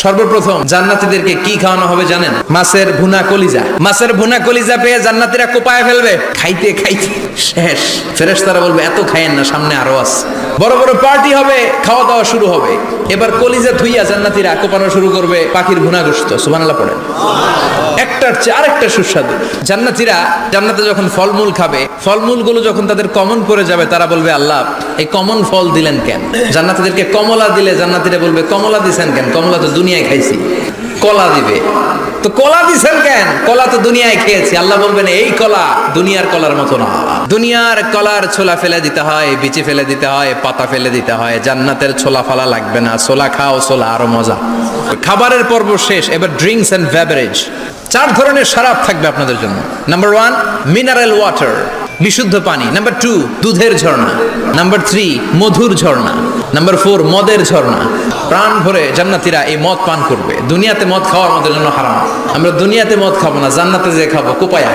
সর্বপ্রথম জান্নাতীদেরকে কি খাওয়ানো হবে জানেন? মাছের ভুনা কলিজা। মাছের ভুনা কলিজা পেয়ে জান্নাতীরা কোপায় ফেলবে, খাইতে খাইতে শেষ। ফেরেশতারা বলবে এত খায়েন না, সামনে আরো আছে। বড় বড় পার্টি হবে, খাওয়া দাওয়া শুরু হবে। এবার কলিজা ধুইয়া জান্নাতীরা কোপানো শুরু করবে পাখির ভুনা গোশত। সুবহানাল্লাহ পড়েন। একটার চেয়ে আরেকটা সুস্বাদু। জান্নাতীরা জান্নাতে যখন ফলমূল খাবে, ফলমূলগুলো যখন তাদের কমন পড়ে যাবে, তারা বলবে আল্লাহ এই কমন ফল দিলেন কেন? জান্নাতীদেরকে কমলা দিলে জান্নাতীরা বলবে কমলা দিছেন কেন? কমলা তো দুনিয়ায় খাইছি। কলা দিবে, তো কলা দিছেন কেন? কলা তো দুনিয়ায় খেয়েছি। আল্লাহ বলবেন এই কলা দুনিয়ার কলার মতো না। দুনিয়ার কলার ছোলা ফেলে দিতে হয়, বিচি ফেলে দিতে হয়, পাতা ফেলে দিতে হয়। জান্নাতের ছোলা ফালা লাগবে না। ছোলা খাও, ছোলা আরো মজা। খাবারের পর্ব শেষ, এবার ড্রিঙ্কস এন্ড বেভারেজ। 4 ধরনের শরাব থাকবে আপনাদের জন্য। নাম্বার 1 মিনারেল ওয়াটার, বিশুদ্ধ পানি। নাম্বার 2 দুধের ঝর্ণা। নাম্বার 3 মধুর ঝর্ণা। নাম্বার 4 মদের ঝর্ণা। প্রাণ ভরে জান্নাতীরা এই মদ পান করবে। দুনিয়াতে মদ খাওয়া আমাদের জন্য হারাম। আমরা দুনিয়াতে মদ খাবো না, জান্নাতে যে খাবো কোপায়া।